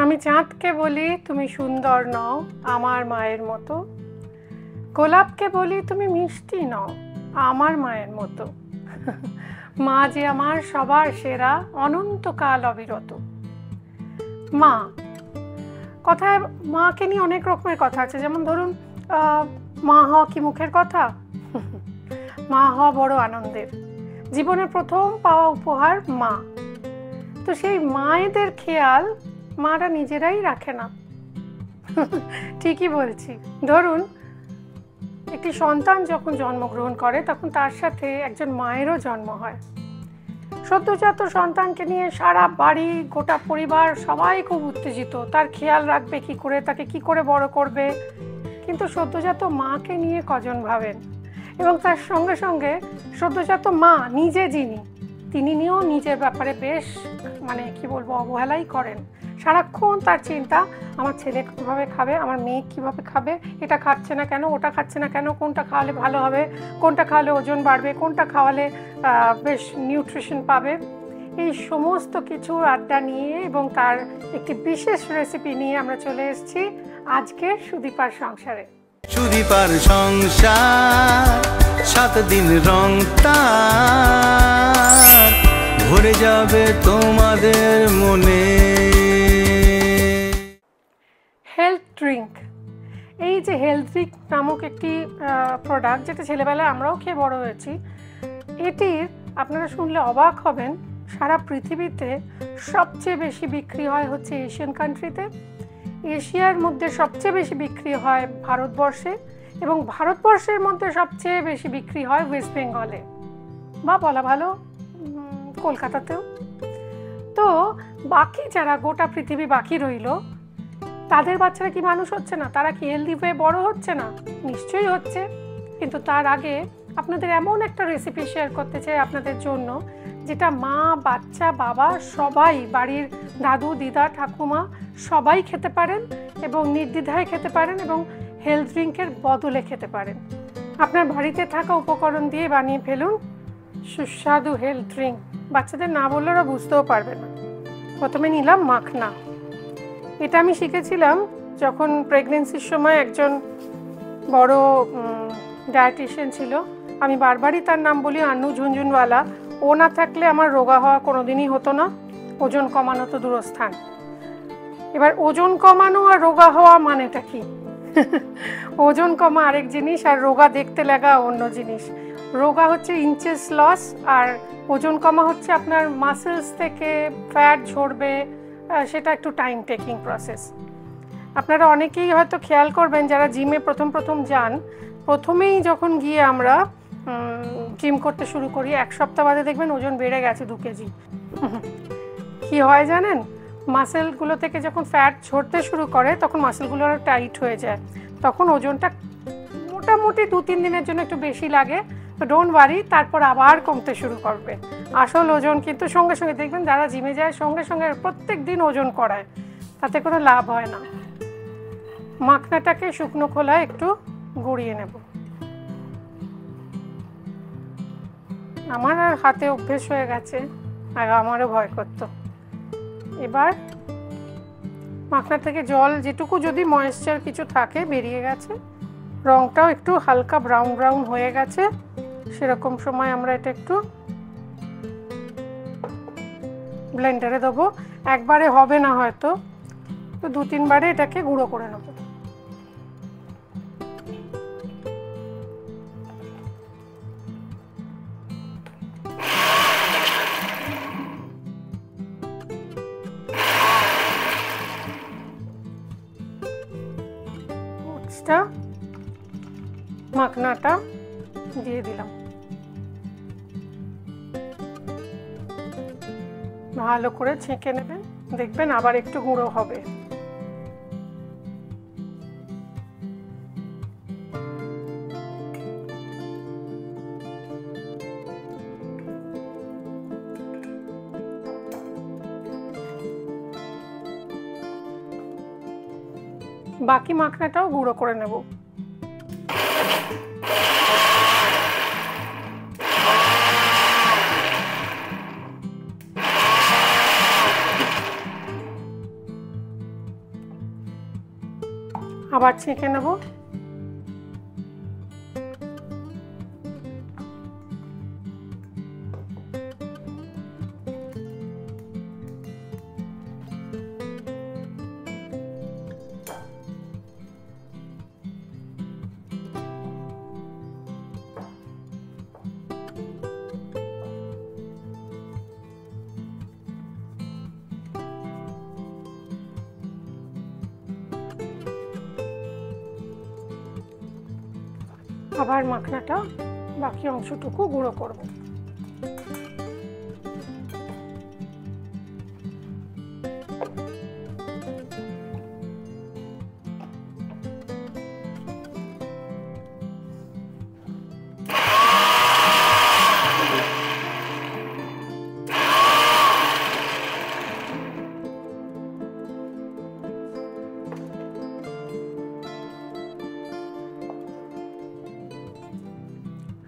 আমি চাঁদকে বলি তুমি সুন্দর নও আমার মায়ের মতো, গোলাপকে বলি তুমি মিষ্টি নও আমার মায়ের মতো। মা যে আমার সবার সেরা, অনন্তকাল অবিরত। মা কথায় মাকে নিয়ে অনেক রকমের কথা আছে। যেমন ধরুন, মা হওয়া কি মুখের কথা? মা হওয়া বড় আনন্দের, জীবনের প্রথম পাওয়া উপহার মা। তো সেই মায়েদের খেয়াল মারা নিজেরাই রাখে না। ঠিকই বলছি। ধরুন, একটি সন্তান যখন জন্মগ্রহণ করে তখন তার সাথে একজন মায়েরও জন্ম হয়। সদ্যজাত সন্তানকে নিয়ে সারা বাড়ি, গোটা পরিবার সবাই খুব উত্তেজিত, তার খেয়াল রাখবে কি করে, তাকে কি করে বড় করবে। কিন্তু সদ্যজাত মাকে নিয়ে কজন ভাবেন? এবং তার সঙ্গে সঙ্গে সদ্যজাত মা নিজে তিনি নিয়েও নিজের ব্যাপারে বেশ কি বলবো, অবহেলাই করেন। সারাক্ষণ তার চিন্তা, আমার ছেলে কীভাবে খাবে, আমার মেয়ে কীভাবে খাবে, এটা খাচ্ছে না কেন, ওটা খাচ্ছে না কেন, কোনটা খাওয়ালে ভালো হবে, কোনটা খাওয়ালে ওজন বাড়বে, কোনটা খাওয়ালে বেশ নিউট্রিশন পাবে। এই সমস্ত কিছু আড্ডা নিয়ে এবং তার একটি বিশেষ রেসিপি নিয়ে আমরা চলে এসেছি আজকের সুদীপার সংসারে। সুদীপার সংসার, 7 দিন রংটা ভরে যাবে তোমাদের মনে। হেলথ ড্রিঙ্ক, এই যে হেলথ ড্রিঙ্ক নামক একটি প্রোডাক্ট, যেটা ছেলেবেলায় আমরাও খেয়ে বড় হয়েছি, এটির আপনারা শুনলে অবাক হবেন, সারা পৃথিবীতে সবচেয়ে বেশি বিক্রি হয় হচ্ছে এশিয়ান কান্ট্রিতে। এশিয়ার মধ্যে সবচেয়ে বেশি বিক্রি হয় ভারতবর্ষে, এবং ভারতবর্ষের মধ্যে সবচেয়ে বেশি বিক্রি হয় ওয়েস্ট বেঙ্গলে, বা বলা ভালো কলকাতাতেও। তো বাকি যারা গোটা পৃথিবী বাকি রইল, তাদের বাচ্চারা কি মানুষ হচ্ছে না? তারা কি হেলদি হয়ে বড় হচ্ছে না? নিশ্চয়ই হচ্ছে। কিন্তু তার আগে আপনাদের এমন একটা রেসিপি শেয়ার করতে চাই আপনাদের জন্য, যেটা মা, বাচ্চা, বাবা সবাই, বাড়ির দাদু, দিদা, ঠাকুমা সবাই খেতে পারেন এবং নির্দ্বিধায় খেতে পারেন এবং হেলথ ড্রিঙ্কের বদলে খেতে পারেন। আপনার বাড়িতে থাকা উপকরণ দিয়ে বানিয়ে ফেলুন সুস্বাদু হেলথ ড্রিঙ্ক। বাচ্চাদের না বললে ওরা বুঝতেও পারবে না। প্রথমে নিলাম মাখনা। এটা আমি শিখেছিলাম যখন প্রেগনেন্সির সময় একজন বড় ডায়েটিশিয়ান ছিল। আমি বারবারই তার নাম বলি, আন্নু ঝুনঝুনওয়ালা। ও না থাকলে আমার রোগা হওয়া কোনোদিনই হতো না, ওজন কমানো তো দূরস্থান। এবার ওজন কমানো আর রোগা হওয়া মানেটা কি? ওজন কমা আরেক জিনিস আর রোগা দেখতে লাগা অন্য জিনিস। রোগা হচ্ছে ইঞ্চেস লস, আর ওজন কমা হচ্ছে আপনার মাসেলস থেকে ফ্যাট ঝরবে, সেটা একটু টাইম টেকিং প্রসেস। আপনারা অনেকেই হয়তো খেয়াল করবেন যারা জিমে প্রথম যান, প্রথমেই যখন গিয়ে আমরা জিম করতে শুরু করি, 1 সপ্তাহ বাদে দেখবেন ওজন বেড়ে গেছে 2 কেজি। কি হয় জানেন? মাসেলগুলো থেকে যখন ফ্যাট ঝরতে শুরু করে তখন মাসেলগুলো আরও টাইট হয়ে যায়, তখন ওজনটা মোটামুটি 2-3 দিনের জন্য একটু বেশি লাগে। তো ডোন্ট ওয়ারি, তারপর আবার কমতে শুরু করবে। আসল ওজন কিন্তু সঙ্গে সঙ্গে দেখবেন যারা জিমে যায় সঙ্গে সঙ্গে প্রত্যেক দিন ওজন করায়, তাতে কোনো লাভ হয় না। মাখনাটাকে শুকনো খোলায় একটু গুঁড়িয়ে নেব। আমার আর হাতে অভ্যেস হয়ে গেছে, আগে আমারও ভয় করতো। এবার মাখনা থেকে জল যেটুকু যদি ময়েশ্চার কিছু থাকে বেরিয়ে গেছে, রঙটাও একটু হালকা ব্রাউন ব্রাউন হয়ে গেছে, সেরকম সময় আমরা এটা একটু ব্লেন্ডারে দেবো। একবারে হবে না হয়তো, তো 2-3 বারে এটাকে গুঁড়ো করে নেব। মাখনাটা দিয়ে দিলাম, ভালো করে ছেঁকে নেবেন, দেখবেন আবার একটু গুঁড়ো হবে। বাকি মাখনাটাও গুঁড়ো করে নেব। আবার ছেঁকে নেব। আবার মাখনাটা বাকি অংশটুকু গুঁড়ো করব।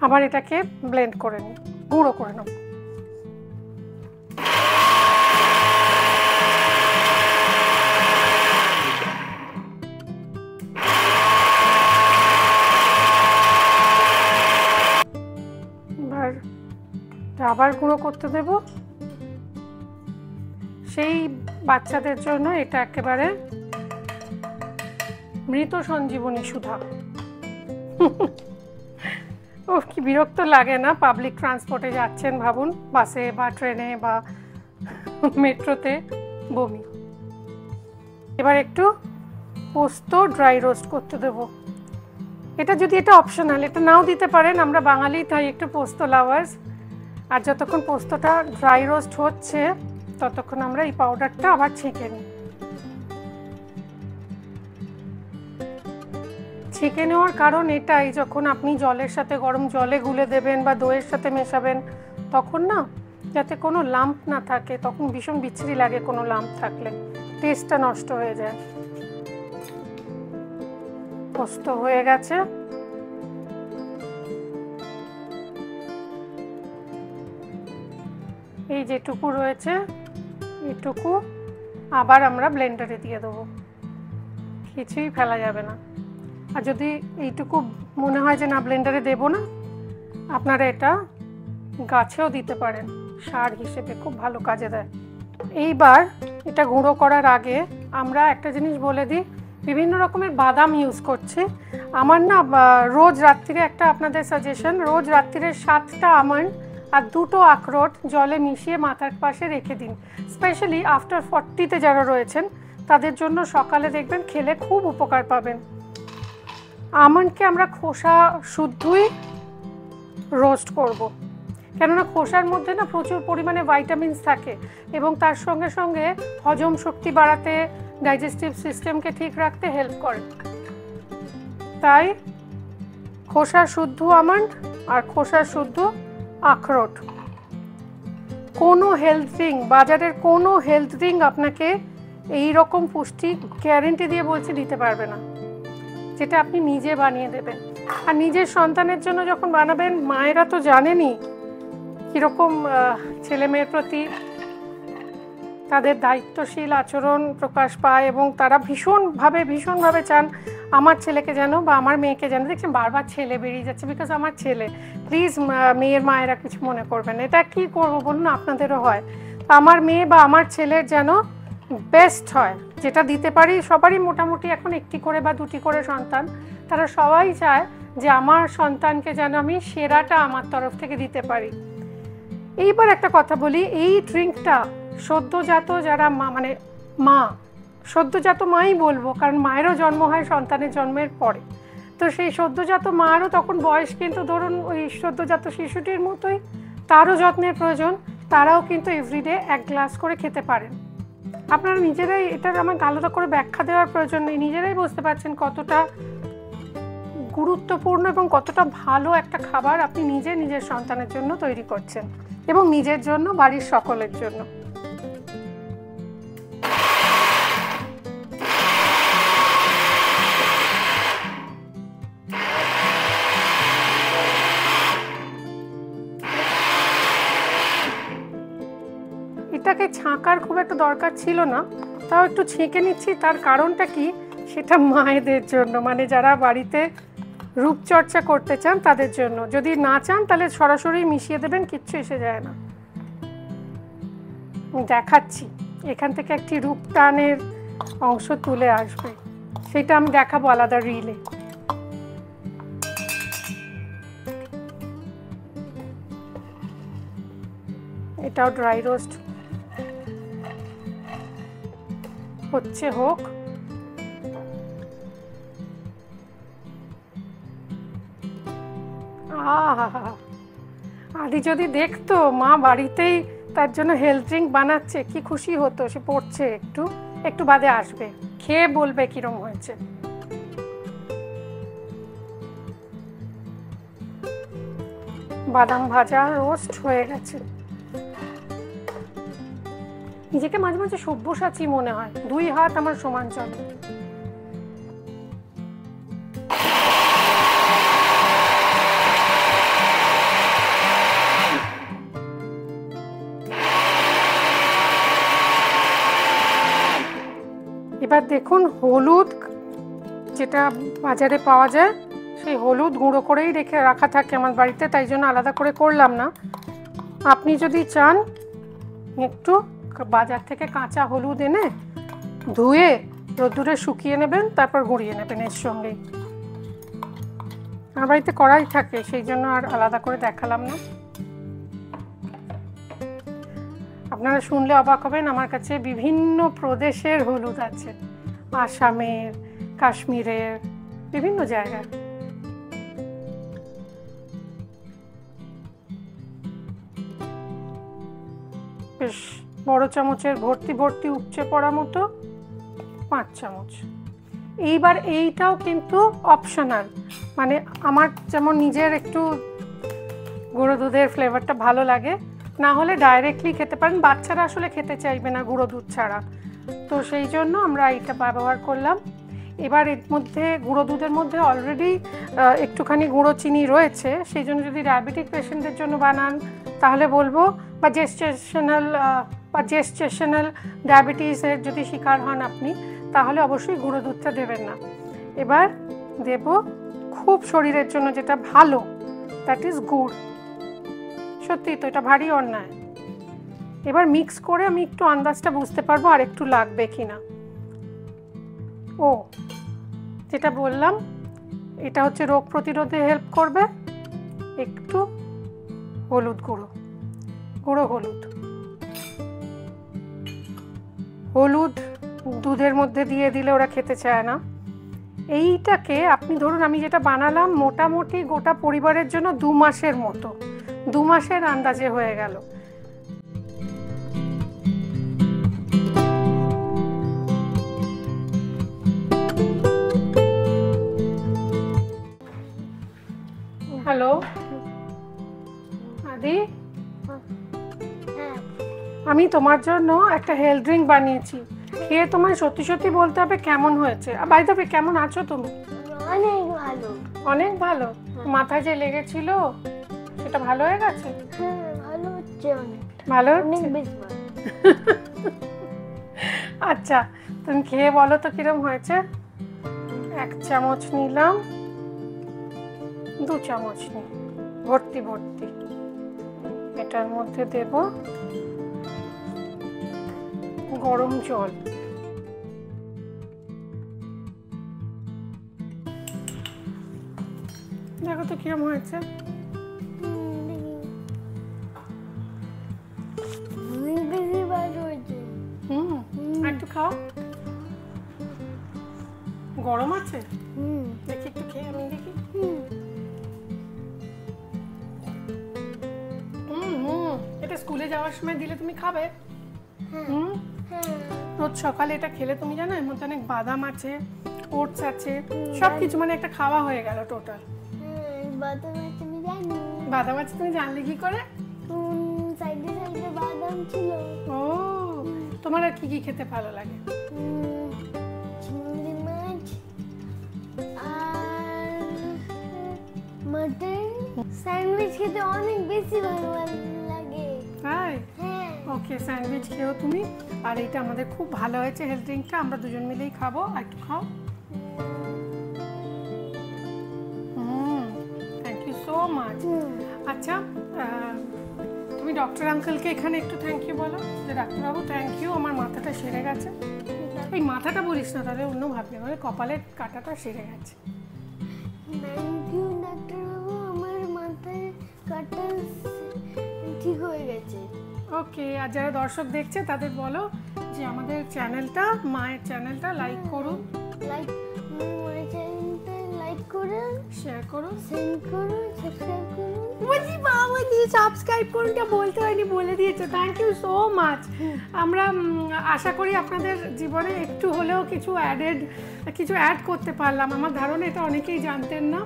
আবার এটাকে ব্লেন্ড করে নিই, গুঁড়ো করে নেব। এবার আবার গুঁড়ো করতে দেব। সেই বাচ্চাদের জন্য এটা একেবারে মৃত সঞ্জীবনী সুধা। ও কি বিরক্ত লাগে না? পাবলিক ট্রান্সপোর্টে যাচ্ছেন ভাবুন, বাসে বা ট্রেনে বা মেট্রোতে, বমি। এবার একটু পোস্ত ড্রাই রোস্ট করতে দেব। এটা যদি এটা অপশনাল, এটা নাও দিতে পারেন, আমরা বাঙালি তাই একটু পোস্ত লাভার্স। আর যতক্ষণ পোস্তটা ড্রাই রোস্ট হচ্ছে ততক্ষণ আমরা এই পাউডারটা আবার ছেঁকে নিই। ছেঁকে নেওয়ার কারণ এটাই, যখন আপনি জলের সাথে গরম জলে গুলে দেবেন বা দইয়ের সাথে মেশাবেন তখন না যাতে কোনো লাম্প না থাকে, তখন ভীষণ বিচ্ছিরি লাগে কোনো লাম্প থাকলে, টেস্টটা নষ্ট হয়ে যায়। পোস্ত হয়ে গেছে। এই যেটুকু রয়েছে এটুকু আবার আমরা ব্লেন্ডারে দিয়ে দেবো, কিছুই ফেলা যাবে না। আর যদি এইটুকু মনে হয় যে না ব্লেন্ডারে দেবো না, আপনারা এটা গাছেও দিতে পারেন, সার হিসেবে খুব ভালো কাজে দেয়। এইবার এটা গুঁড়ো করার আগে আমরা একটা জিনিস বলে দিই, বিভিন্ন রকমের বাদাম ইউজ করছি। আমার না রোজ রাত্রিরে একটা আপনাদের সাজেশন, রোজ রাত্রিরে 7টা আমন্ড আর 2টো আখরোট জলে মিশিয়ে মাথার পাশে রেখে দিন। স্পেশালি আফটার 40-তে যারা রয়েছেন তাদের জন্য সকালে দেখবেন খেলে খুব উপকার পাবেন। আমন্ডকে আমরা খোসা শুদ্ধই রোস্ট করব, কেননা খোসার মধ্যে না প্রচুর পরিমাণে ভাইটামিনস থাকে এবং তার সঙ্গে সঙ্গে হজম শক্তি বাড়াতে, ডাইজেস্টিভ সিস্টেমকে ঠিক রাখতে হেল্প করে। তাই খোসা শুদ্ধ আমন্ড আর খোসা শুদ্ধ আখরোট। কোনো হেলথ ড্রিঙ্ক, বাজারের কোনো হেলথ ড্রিঙ্ক আপনাকে এই রকম পুষ্টি গ্যারেন্টি দিয়ে বলছি দিতে পারবে না, যেটা আপনি নিজে বানিয়ে দেবেন। আর নিজের সন্তানের জন্য যখন বানাবেন, মায়েরা তো জানেনই কীরকম ছেলে মেয়ের প্রতি তাদের দায়িত্বশীল আচরণ প্রকাশ পায় এবং তারা ভীষণভাবে চান আমার ছেলেকে যেন বা আমার মেয়েকে যেন, দেখছেন বারবার ছেলে বেরিয়ে যাচ্ছে বিকজ আমার ছেলে, প্লিজ মেয়ের মায়েরা কিছু মনে করবেন, এটা কি করবো বলুন, আপনাদেরও হয়। আমার মেয়ে বা আমার ছেলের যেন বেস্ট হয়, যেটা দিতে পারি। সবারই মোটামুটি এখন 1টি করে বা 2টি করে সন্তান, তারা সবাই চায় যে আমার সন্তানকে যেন আমি সেরাটা আমার তরফ থেকে দিতে পারি। এইবার একটা কথা বলি, এই ড্রিঙ্কটা সদ্যজাত যারা মা সদ্যজাত মাই বলবো, কারণ মায়েরও জন্ম হয় সন্তানের জন্মের পরে, তো সেই সদ্যজাত মারও তখন বয়স কিন্তু ধরুন ওই সদ্যজাত শিশুটির মতোই, তারও যত্নের প্রয়োজন। তারাও কিন্তু এভরিডে 1 গ্লাস করে খেতে পারেন। আপনারা নিজেরাই, এটার আমাকে আলাদা করে ব্যাখ্যা দেওয়ার প্রয়োজন নেই, নিজেরাই বুঝতে পারছেন কতটা গুরুত্বপূর্ণ এবং কতটা ভালো একটা খাবার আপনি নিজের সন্তানের জন্য তৈরি করছেন এবং নিজের জন্য, বাড়ির সকলের জন্য। এটাকে ছাঁকার খুব একটা দরকার ছিল না, তাও একটু ছেঁকে নিচ্ছি। তার কারণটা কি, সেটা মায়েদের জন্য, মানে যারা বাড়িতে রূপচর্চা করতে চান তাদের জন্য। যদি না চান তাহলে সরাসরি মিশিয়ে দেবেন, কিচ্ছু এসে যায় না। দেখাচ্ছি, এখান থেকে একটি রূপটানের অংশ তুলে আসবে, সেটা আমি দেখাবো আলাদা রিলে। এটাও ড্রাই রোস্ট হচ্ছে, হোক। আদি যদি দেখতো মা বাড়িতেই তার জন্য হেলথ ড্রিঙ্ক বানাচ্ছে, কি খুশি হতো। সে পড়ছে, একটু একটু বাদে আসবে, খেয়ে বলবে কিরম হয়েছে। বাদাম ভাজা রোস্ট হয়ে গেছে। নিজেকে মাঝে মাঝে সব্যসাচী মনে হয়, 2 হাত আমার সমান চলে। এবার দেখুন, হলুদ যেটা বাজারে পাওয়া যায় সেই হলুদ গুঁড়ো করেই রাখা থাকে আমার বাড়িতে, তাই জন্য আলাদা করে করলাম না। আপনি যদি চান একটু বাজার থেকে কাঁচা হলুদ এনে ধুয়ে রোদ্দুরে শুকিয়ে নেবেন, তারপর গুঁড়িয়ে নেবেন এর সঙ্গেই। আমার বাড়িতে কড়াই থাকে, সেই জন্য আর আলাদা করে দেখালাম না। আপনারা শুনলে অবাক হবেন, আমার কাছে বিভিন্ন প্রদেশের হলুদ আছে, আসামের, কাশ্মীরের, বিভিন্ন জায়গায়। বেশ বড় চামচের ভর্তি ভর্তি উপচে পড়া মতো 5 চামচ। এইবার এইটাও কিন্তু অপশনাল, মানে আমার যেমন নিজের একটু গুঁড়ো দুধের ফ্লেভারটা ভালো লাগে, না হলে ডাইরেক্টলি খেতে পারেন। বাচ্চারা আসলে খেতে চাইবে না গুঁড়ো দুধ ছাড়া, তো সেই জন্য আমরা এইটা ব্যবহার করলাম। এবার এর মধ্যে গুঁড়ো দুধের মধ্যে অলরেডি একটুখানি গুঁড়ো চিনি রয়েছে, সেই জন্য যদি ডায়াবেটিক পেশেন্টদের জন্য বানান তাহলে বলবো, বা জেস্টেশনাল ডায়াবেটিসের যদি শিকার হন আপনি, তাহলে অবশ্যই গুঁড়ো দুধটা দেবেন না। এবার দেব খুব শরীরের জন্য যেটা ভালো, দ্যাট ইজ গুড়। সত্যি তো এটা ভারী অন্যায়। এবার মিক্স করে আমি একটু আন্দাজটা বুঝতে পারবো আর একটু লাগবে কিনা। ও যেটা বললাম, এটা হচ্ছে রোগ প্রতিরোধে হেল্প করবে। একটু হলুদ গুঁড়ো হলুদ দুধের মধ্যে দিয়ে দিলে ওরা খেতে চায় না। এইটাকে আপনি ধরুন, আমি যেটা বানালাম মোটামুটি গোটা পরিবারের জন্য 2 মাসের মতো, 2 মাসের আন্দাজে হয়ে গেল। হ্যালো আদি, আমি তোমার জন্য একটা হেলথ ড্রিঙ্ক বানিয়েছি, খেয়ে তোমায় সত্যি সত্যি বলতে হবে কেমন হয়েছে। বাই দ্য ওয়ে, কেমন আছো তুমি? অনেক ভালো। অনেক ভালো? মাথায় যে লেগেছিল সেটা ভালো হয়ে গেছে? হ্যাঁ, ভালো হচ্ছে, অনেক ভালো অনেক হচ্ছে। বেশি ভালো। আচ্ছা, তুমি খেয়ে বলো তো কিরম হয়েছে। 1 চামচ নিলাম, 2 চামচ নিই, ভর্তি ভর্তি। এটার মধ্যে দেব গরম জল। দেখো তো কিরম হয়েছে। অনেক বেশি ভালো হয়েছে। একটু খাও, গরম আছে। হুম দেখি একটু খেয়ে, আমি দেখি। এটা স্কুলে যাওয়ার সময় দিলে তুমি খাবে। রোজ সকালে এটা খেলে, তুমি জানো এর মধ্যে অনেক বাদাম আছে, ওটস আছে, সবকিছু, মানে একটা খাওয়া হয়ে গেল টোটাল। বাদাম আছে আমি জানি। বাদাম আছে তুমি জানলে কি করে? সাইডে সাইডে বাদাম ছিল। ও, তোমার আর কি কি খেতে ভালো লাগে? চিংড়ি মাছ আর মাটন। স্যান্ডউইচ খেতে অনেক বেশি ভালো লাগে। তাই? হ্যাঁ। ওকে, স্যান্ডউইচ খেও তুমি। আর এইটা আমাদের খুব ভালো হয়েছে হেলথ ড্রিঙ্কটা, আমরা দুজন মিলেই খাবো। আর একটু খাও। So much. আচ্ছা, তুমি ডক্টর আঙ্কেলকে এখানে একটু থ্যাংক ইউ বলো, যে ডাক্তারবাবু থ্যাংক ইউ, আমার মাথাটা সেরে গেছে। এই মাথাটা বলিস না, তাহলে অন্য ভাববে, মানে কপালের কাঁটাটা সেরে গেছে। থ্যাংক ইউ ডাক্তারবাবু, আমার মাথায় কাটা ঠিক হয়ে গেছে। ওকে, আর যারা দর্শক দেখছে তাদের বলো যে আমাদের চ্যানেলটা, মায়ের চ্যানেলটা লাইক করুন, লাইক আমার চ্যানেলটা লাইক করুন, শেয়ার করুন, সেন্ড করুন, সাবস্ক্রাইব করুন। বলছি বাবা দিয়ে সাবস্ক্রাইব করুনটা বলতে হয়নি, বলে দিয়েছো। Thank you so much. আমরা আশা করি আপনাদের জীবনে একটু হলেও কিছু অ্যাড করতে পারলাম। আমার ধারণা এটা অনেকেই জানতেন না।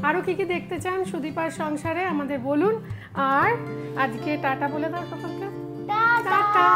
আরও কী কী দেখতে চান সুদীপার সংসারে আমাদের বলুন। আর আজকে টাটা বলে দাও সকলকে। টাটা। টাটা।